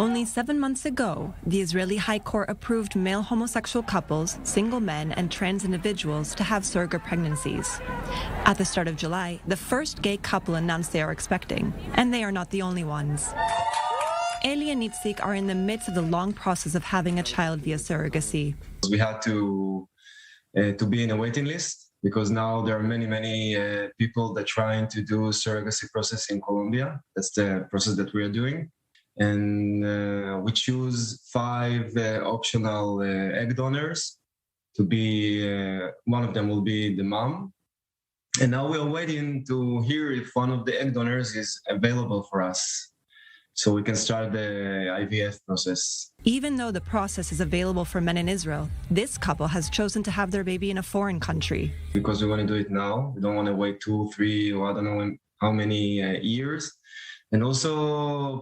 Only 7 months ago, the Israeli High Court approved male homosexual couples, single men, and trans individuals to have surrogate pregnancies. At the start of July, the first gay couple announced they are expecting, and they are not the only ones. Eli and Itzik are in the midst of the long process of having a child via surrogacy. We had to be in a waiting list because now there are many people that are trying to do surrogacy process in Colombia. That's the process that we are doing. And we choose 5 optional egg donors to be, one of them will be the mom. And now we are waiting to hear if one of the egg donors is available for us, so we can start the IVF process. Even though the process is available for men in Israel, this couple has chosen to have their baby in a foreign country. Because we want to do it now. We don't want to wait 2, 3, or I don't know how many years. And also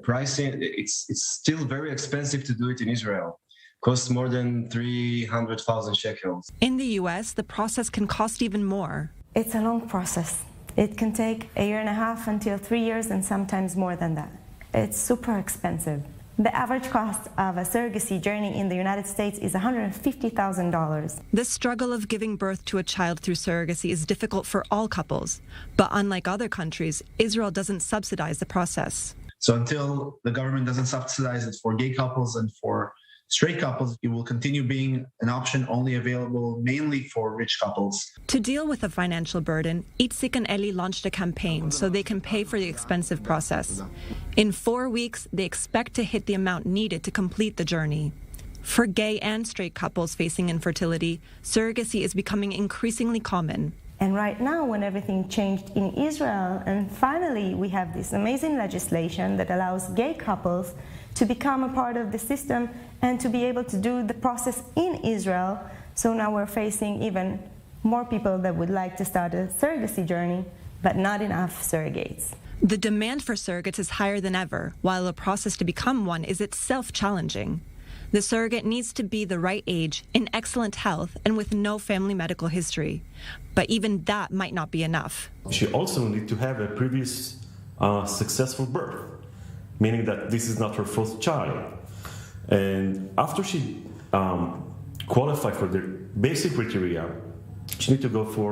pricing, it's still very expensive to do it in Israel. Costs more than 300,000 shekels. In the US, the process can cost even more. It's a long process. It can take 1.5 years until 3 years, and sometimes more than that. It's super expensive. The average cost of a surrogacy journey in the United States is $150,000. The struggle of giving birth to a child through surrogacy is difficult for all couples. But unlike other countries, Israel doesn't subsidize the process. So until the government doesn't subsidize it for gay couples and for straight couples, it will continue being an option only available mainly for rich couples. To deal with the financial burden, Itzik and Eli launched a campaign so they can pay for the expensive process. In 4 weeks, they expect to hit the amount needed to complete the journey. For gay and straight couples facing infertility, surrogacy is becoming increasingly common. And right now, when everything changed in Israel, and finally we have this amazing legislation that allows gay couples to become a part of the system and to be able to do the process in Israel. So now we're facing even more people that would like to start a surrogacy journey, but not enough surrogates. The demand for surrogates is higher than ever, while the process to become one is itself challenging. The surrogate needs to be the right age, in excellent health, and with no family medical history. But even that might not be enough. She also needs to have a previous successful birth, meaning that this is not her first child. And after she qualified for the basic criteria, she needs to go for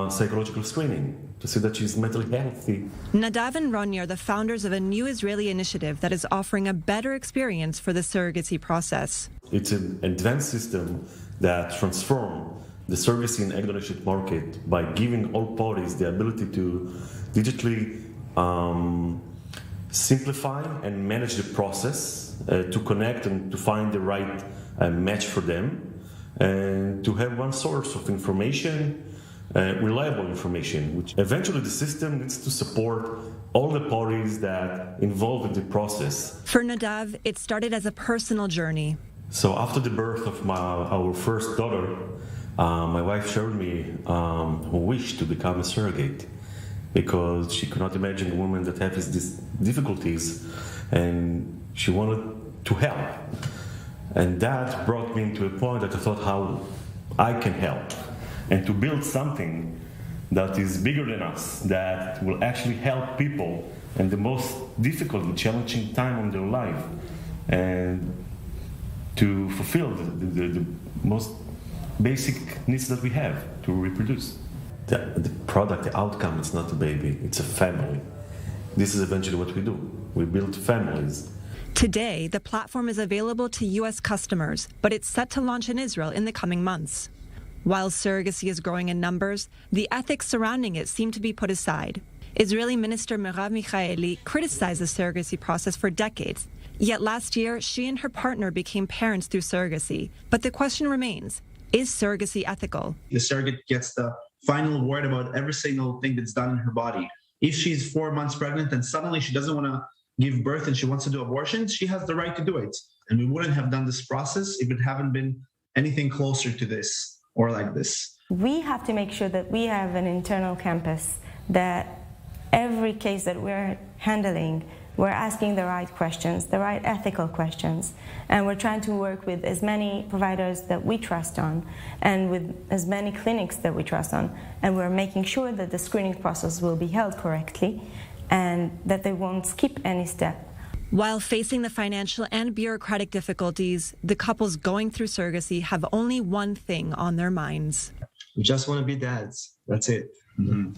psychological screening to see that she's mentally healthy. Nadav and Ronnie are the founders of a new Israeli initiative that is offering a better experience for the surrogacy process. It's an advanced system that transforms the surrogacy and egg donation market by giving all parties the ability to digitally simplify and manage the process, to connect and to find the right match for them, and to have one source of information, reliable information, which eventually the system needs to support all the parties that involved in the process. For Nadav, it started as a personal journey. So after the birth of our first daughter, my wife showed me her wish to become a surrogate, because she could not imagine a woman that has these difficulties, and she wanted to help. And that brought me to a point that I thought how I can help, and to build something that is bigger than us, that will actually help people in the most difficult and challenging time in their life, and to fulfill the most basic needs that we have to reproduce. The product, the outcome, it's not a baby, it's a family. This is eventually what we do. We build families. Today, the platform is available to U.S. customers, but it's set to launch in Israel in the coming months. While surrogacy is growing in numbers, the ethics surrounding it seem to be put aside. Israeli Minister Merav Michaeli criticized the surrogacy process for decades. Yet last year, she and her partner became parents through surrogacy. But the question remains, is surrogacy ethical? The surrogate gets the final word about every single thing that's done in her body. If she's 4 months pregnant and suddenly she doesn't want to give birth and she wants to do abortion, she has the right to do it. And we wouldn't have done this process if it hadn't been anything closer to this or like this. We have to make sure that we have an internal campus, that every case that we're handling, we're asking the right questions, the right ethical questions, and we're trying to work with as many providers that we trust on and with as many clinics that we trust on, and we're making sure that the screening process will be held correctly and that they won't skip any step. While facing the financial and bureaucratic difficulties, the couples going through surrogacy have only one thing on their minds. We just want to be dads. That's it. Mm-hmm.